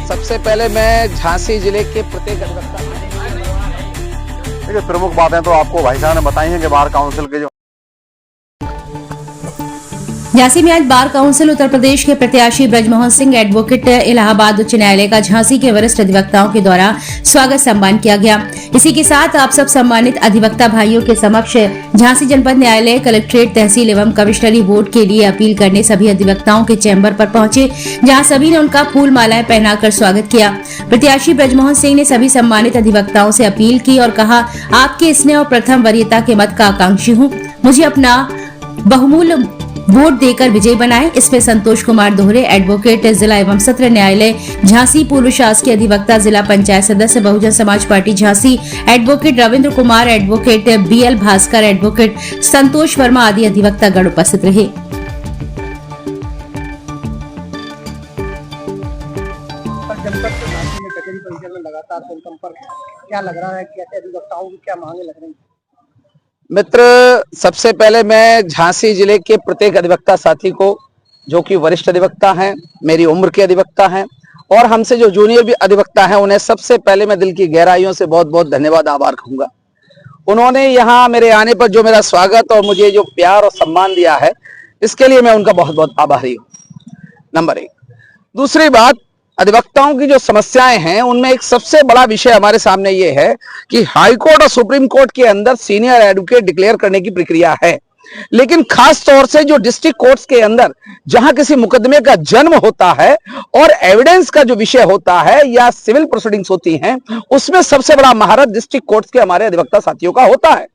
सबसे पहले मैं झांसी जिले के प्रत्येक अधिवक्ता, देखिए प्रमुख बातें तो आपको भाई साहब ने बताई हैं कि बार काउंसिल के जो झांसी में आज बार काउंसिल उत्तर प्रदेश के प्रत्याशी ब्रजमोहन सिंह एडवोकेट इलाहाबाद उच्च न्यायालय का झांसी के वरिष्ठ अधिवक्ताओं के द्वारा स्वागत सम्मान किया गया। इसी के साथ आप सब सम्मानित अधिवक्ता भाइयों के समक्ष झांसी जनपद न्यायालय, कलेक्ट्रेट, तहसील एवं कमिश्नरी बोर्ड के लिए अपील करने सभी अधिवक्ताओं के चैम्बर पर पहुंचे, जहां सभी ने उनका फूल मालाएं पहनाकर स्वागत किया। प्रत्याशी ब्रजमोहन सिंह ने सभी सम्मानित अधिवक्ताओं से अपील की और कहा, आपके स्नेह और प्रथम वरीयता के मत का आकांक्षी हूँ, मुझे अपना बहुमूल्य वोट देकर विजयी बनाएं। इसमें संतोष कुमार दोहरे एडवोकेट जिला एवं सत्र न्यायालय झांसी, पूर्व शासकीय अधिवक्ता जिला पंचायत सदस्य Bahujan Samaj party Jhansi, advocate Ravindra Kumar, advocate BL Bhaskar, advocate Santosh Verma आदि अधिवक्ता गण उपस्थित रहे। लगातार संपर्क क्या लग रहा है, कैसे अधिवक्ताओं की क्या मांगे लग रही है? मित्र, सबसे पहले मैं झांसी जिले के प्रत्येक अधिवक्ता साथी को, जो कि वरिष्ठ अधिवक्ता हैं, मेरी उम्र के अधिवक्ता हैं और हमसे जो जूनियर भी अधिवक्ता हैं, उन्हें सबसे पहले मैं दिल की गहराइयों से बहुत बहुत धन्यवाद, आभार कहूंगा। उन्होंने यहाँ मेरे आने पर जो मेरा स्वागत और मुझे जो प्यार और सम्मान दिया है, इसके लिए मैं उनका बहुत बहुत आभारी हूँ, नंबर 1। दूसरी बात, अधिवक्ताओं की जो समस्याएं हैं उनमें एक सबसे बड़ा विषय हमारे सामने ये है कि हाई कोर्ट और सुप्रीम कोर्ट के अंदर सीनियर एडवोकेट डिक्लेयर करने की प्रक्रिया है, लेकिन खास तौर से जो डिस्ट्रिक्ट कोर्ट्स के अंदर जहां किसी मुकदमे का जन्म होता है और एविडेंस का जो विषय होता है या सिविल प्रोसीडिंग्स होती हैं, उसमें सबसे बड़ा महारत डिस्ट्रिक्ट कोर्ट्स के हमारे अधिवक्ता साथियों का होता है।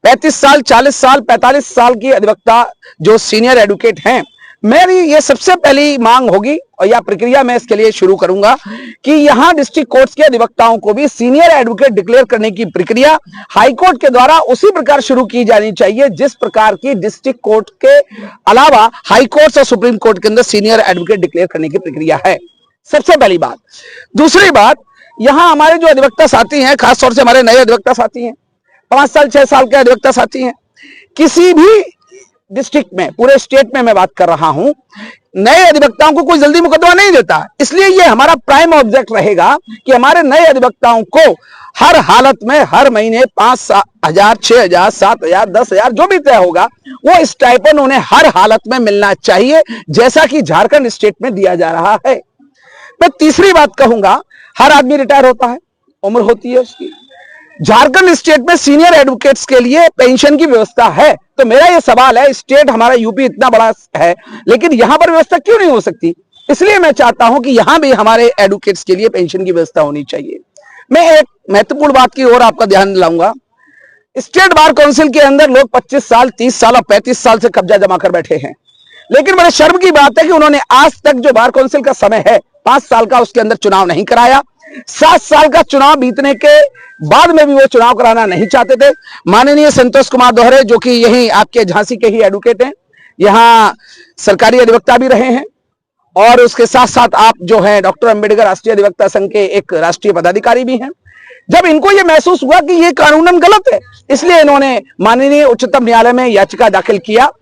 35 साल, 40 साल, 45 साल की अधिवक्ता जो सीनियर एडवोकेट हैं, मेरी ये सबसे पहली मांग होगी और यह प्रक्रिया मैं इसके लिए शुरू करूंगा कि यहां डिस्ट्रिक्ट कोर्ट्स के अधिवक्ताओं को भी सीनियर एडवोकेट डिक्लेयर करने की प्रक्रिया हाई कोर्ट के द्वारा उसी प्रकार शुरू की जानी चाहिए जिस प्रकार की डिस्ट्रिक्ट कोर्ट के अलावा हाई कोर्ट और सुप्रीम कोर्ट के अंदर सीनियर एडवोकेट डिक्लेयर करने की प्रक्रिया है, सबसे पहली बात। दूसरी बात, यहां हमारे जो अधिवक्ता साथी हैं, खासतौर से हमारे नए अधिवक्ता साथी हैं, 5 साल 6 साल के अधिवक्ता साथी हैं, किसी भी डिस्ट्रिक्ट में, पूरे स्टेट में मैं बात कर रहा हूं, नए अधिवक्ताओं को कोई जल्दी मुकदमा नहीं देता। इसलिए ये हमारा प्राइम ऑब्जेक्ट रहेगा कि हमारे नए अधिवक्ताओं को हर हालत में हर महीने 5,000, 6,000, 7,000, 10,000 जो भी तय होगा, वो स्टाइपेंड उन्हें हर हालत में मिलना चाहिए, जैसा कि झारखंड स्टेट में दिया जा रहा है। मैं तीसरी बात कहूंगा, हर आदमी रिटायर होता है, उम्र होती है उसकी। झारखंड स्टेट में सीनियर एडवोकेट्स के लिए पेंशन की व्यवस्था है, तो मेरा यह सवाल है, स्टेट हमारा यूपी इतना बड़ा है, लेकिन यहां पर व्यवस्था क्यों नहीं हो सकती? इसलिए मैं चाहता हूं कि यहां भी हमारे एडवोकेट्स के लिए पेंशन की व्यवस्था होनी चाहिए। मैं एक महत्वपूर्ण बात की ओर आपका ध्यान दिलाऊंगा। स्टेट बार काउंसिल के अंदर लोग 25 साल, 30 साल और 35 साल से कब्जा जमा कर बैठे हैं, लेकिन बड़े शर्म की बात है कि उन्होंने आज तक जो बार काउंसिल का समय है 5 साल का, उसके अंदर चुनाव नहीं कराया। 7 साल का चुनाव बीतने के बाद में भी वो चुनाव कराना नहीं चाहते थे। माननीय संतोष कुमार दोहरे, जो कि यही आपके झांसी के ही एडवोकेट हैं, यहाँ सरकारी अधिवक्ता भी रहे हैं और उसके साथ साथ आप जो है डॉक्टर अंबेडकर राष्ट्रीय अधिवक्ता संघ के एक राष्ट्रीय पदाधिकारी भी हैं। जब इनको ये महसूस हुआ कि ये कानूनन गलत है, इसलिए इन्होंने माननीय उच्चतम न्यायालय में याचिका दाखिल किया।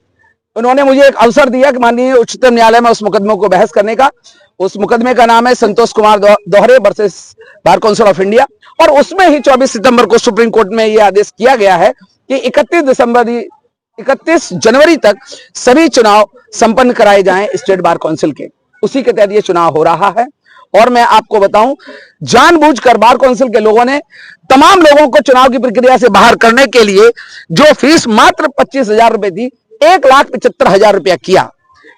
उन्होंने मुझे एक अवसर दिया कि माननीय उच्चतम न्यायालय में उस मुकदमे को बहस करने का। उस मुकदमे का नाम है संतोष कुमार दोहरे versus bar council of India, और उसमें ही 24 सितंबर को सुप्रीम कोर्ट में यह आदेश किया गया है कि 31 जनवरी तक सभी चुनाव संपन्न कराए जाएं स्टेट बार काउंसिल के। उसी के तहत ये चुनाव हो रहा है। और मैं आपको बताऊं, जानबूझकर बार काउंसिल के लोगों ने तमाम लोगों को चुनाव की प्रक्रिया से बाहर करने के लिए जो फीस मात्र 25,000 रुपए थी, 1,75,000 रुपया किया।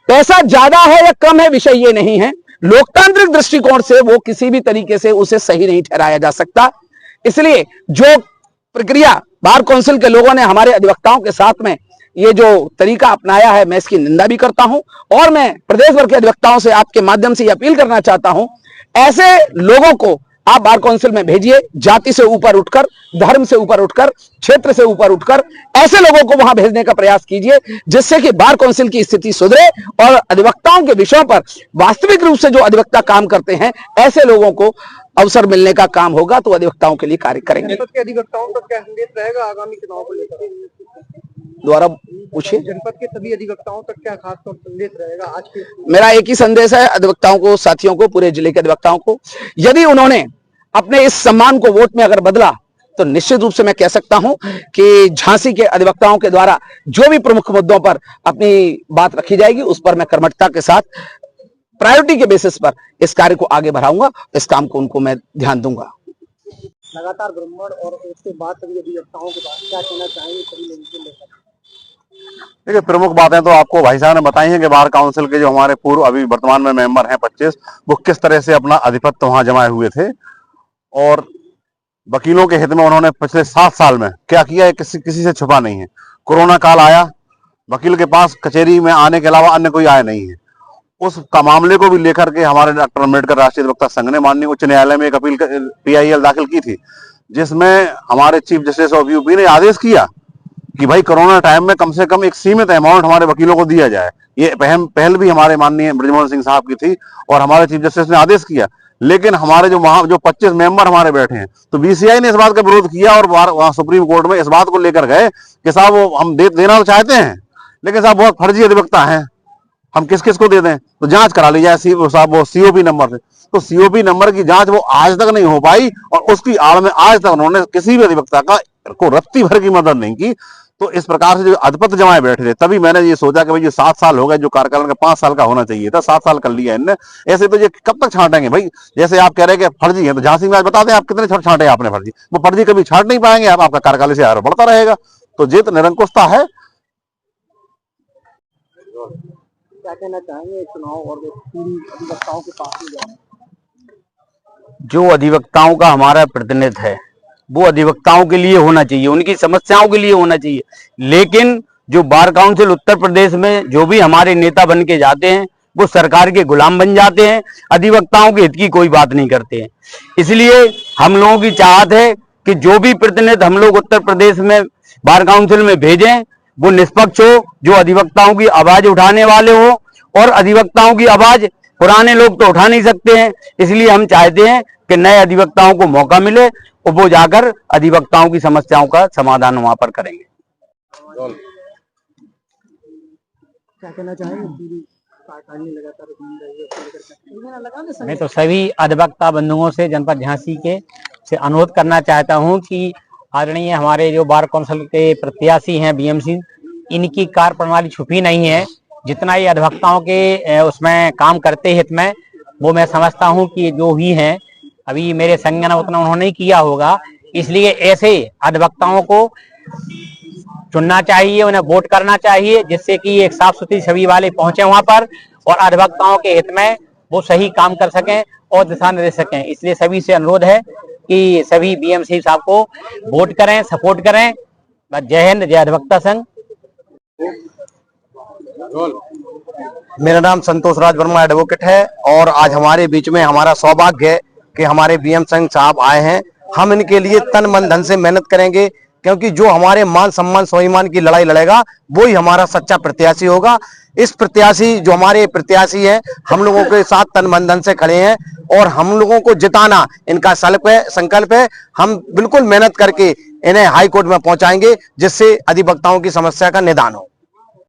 पैसा ज्यादा है या कम है, विषय ये नहीं है। लोकतांत्रिक दृष्टिकोण से वो किसी भी तरीके से उसे सही नहीं ठहराया जा सकता। इसलिए जो प्रक्रिया बार काउंसिल के लोगों ने हमारे अधिवक्ताओं के साथ में ये जो तरीका अपनाया है, मैं इसकी निंदा भी करता हूं और मैं प्रदेश भर के अधिवक्ताओं से आपके माध्यम से अपील करना चाहता हूं, ऐसे लोगों को आप बार काउंसिल में भेजिए, जाति से ऊपर उठकर, धर्म से ऊपर उठकर, क्षेत्र से ऊपर उठकर ऐसे लोगों को वहां भेजने का प्रयास कीजिए, जिससे कि बार काउंसिल की स्थिति सुधरे और अधिवक्ताओं के विषयों पर वास्तविक रूप से जो अधिवक्ता काम करते हैं, ऐसे लोगों को अवसर मिलने का काम होगा तो अधिवक्ताओं के लिए कार्य करेंगे। अधिवक्ताओं का क्या संदेश रहेगा आगामी चुनाव को लेकर? द्वारा पूछिए। जनपद के सभी अधिवक्ताओं तक क्या खास तौर संदेश रहेगा आज के? मेरा एक ही संदेश है अधिवक्ताओं को, साथियों को, पूरे जिले के अधिवक्ताओं को, यदि उन्होंने अपने इस सम्मान को वोट में अगर बदला तो निश्चित रूप से मैं कह सकता हूं कि झांसी के अधिवक्ताओं के द्वारा जो भी प्रमुख मुद्दों पर अपनी बात रखी जाएगी उस पर मैं कर्मठता के साथ प्रायोरिटी के बेसिस पर इस कार्य को आगे बढ़ाऊंगा, इस काम को उनको मैं ध्यान दूंगा। लगातार भ्रमण और उसके बाद सभी अधिवक्ताओं के बाद क्या कहना चाहेंगे सभी लोगों को लेकर? देखिए, प्रमुख बातें तो आपको भाई साहब ने बताई हैं कि बार काउंसिल के जो हमारे पूर्व अभी वर्तमान में मेंबर हैं 25, वो किस तरह से अपना आधिपत्य वहां जमाए हुए थे और वकीलों के हित में उन्होंने पिछले 7 साल में क्या किया है किसी से छुपा नहीं है। कोरोना काल आया, वकील के पास कचहरी में आने के अलावा अन्य कोई आया नहीं है। उस का मामले को भी लेकर के हमारे डॉक्टर अम्बेडकर राष्ट्रीय अधिवक्ता संघ ने माननीय उच्च न्यायालय में एक अपील PIL दाखिल की थी, जिसमें हमारे चीफ जस्टिस ऑफ यूपी ने आदेश किया कि भाई कोरोना टाइम में कम से कम एक सीमित अमाउंट हमारे वकीलों को दिया जाए। ये पहल भी हमारे माननीय ब्रजमोहन सिंह साहब की थी और हमारे चीफ जस्टिस ने आदेश किया। लेकिन हमारे जो 25 मेंबर हमारे बैठे हैं, तो BCI ने इस बात का विरोध किया और वहां सुप्रीम कोर्ट में इस बात को लेकर गए कि साहब वो हम देना तो चाहते हैं, लेकिन साहब बहुत फर्जी अधिवक्ता हैं, हम किस किस को दे दें, तो जांच करा ली जाए साहब वो COP नंबर से। तो COP नंबर की जांच वो आज तक नहीं हो पाई और उसकी आड़ में आज तक उन्होंने किसी भी अधिवक्ता को रत्ती भर की मदद नहीं की। तो इस प्रकार से जो आधिपत्य जमाए बैठे थे, तभी मैंने ये सोचा कि भाई ये 7 साल हो गए, जो कार्यकाल का 5 साल का होना चाहिए था, 7 साल कर लिया इनने। ऐसे तो ये कब तक छांटेंगे भाई? जैसे आप कह रहे हैं कि फर्जी है, तो झांसी में आज बता दें आप कितने छांटे आपने फर्जी, वो फर्जी कभी छांट नहीं पाएंगे आप, आपका कार्यकाल से आगे बढ़ता रहेगा। तो ये तो निरंकुशता है। क्या कहना चाहेंगे चुनाव और पूरी अधिवक्ताओं के पास में जाना? जो अधिवक्ताओं का हमारा प्रतिनिधित्व है वो अधिवक्ताओं के लिए होना चाहिए, उनकी समस्याओं के लिए होना चाहिए। लेकिन जो बार काउंसिल उत्तर प्रदेश में जो भी हमारे नेता बन के जाते हैं वो सरकार के गुलाम बन जाते हैं, अधिवक्ताओं के हित की कोई बात नहीं करते हैं। इसलिए हम लोगों की चाहत है कि जो भी प्रतिनिधि हम लोग उत्तर प्रदेश में बार काउंसिल में भेजें वो निष्पक्ष हो, जो अधिवक्ताओं की आवाज उठाने वाले हो, और अधिवक्ताओं की आवाज पुराने लोग तो उठा नहीं सकते हैं। इसलिए हम चाहते हैं कि नए अधिवक्ताओं को मौका मिले और वो जाकर अधिवक्ताओं की समस्याओं का समाधान वहां पर करेंगे। क्या कहना चाहेंगे? पूरी कार्यकारिणी लगातार घूम रही है, मैं तो सभी अधिवक्ता बंधुओं से जनपद झांसी के से अनुरोध करना चाहता हूं कि आदरणीय हमारे जो बार काउंसिल के प्रत्याशी हैं BMC, इनकी कार्य प्रणाली छुपी नहीं है। जितना ये अधिवक्ताओं के उसमें काम करते हित में, वो मैं समझता हूं कि जो ही हैं अभी मेरे संज्ञान उतना उन्होंने किया होगा। इसलिए ऐसे अधिवक्ताओं को चुनना चाहिए, उन्हें वोट करना चाहिए, जिससे कि एक साफ सुथरी छवि वाले पहुंचे वहां पर और अधिवक्ताओं के हित में वो सही काम कर सकें और दिशा निर्देश सकें। इसलिए सभी से अनुरोध है कि सभी BMC साहब को वोट करें, सपोर्ट करें। जय हिंद, जय अधिवक्ता संघ। मेरा नाम संतोष राज वर्मा एडवोकेट है और आज हमारे बीच में हमारा सौभाग्य है कि हमारे BM सिंह साहब आए हैं। हम इनके लिए तन मन धन से मेहनत करेंगे, क्योंकि जो हमारे मान सम्मान स्वाभिमान की लड़ाई लड़ेगा वो ही हमारा सच्चा प्रत्याशी होगा। इस प्रत्याशी जो हमारे प्रत्याशी है, हम लोगों के साथ तन मन धन से खड़े हैं और हम लोगों को जिताना इनका संकल्प है। हम बिल्कुल मेहनत करके इन्हें हाई कोर्ट में पहुंचाएंगे, जिससे अधिवक्ताओं की समस्या का निदान हो।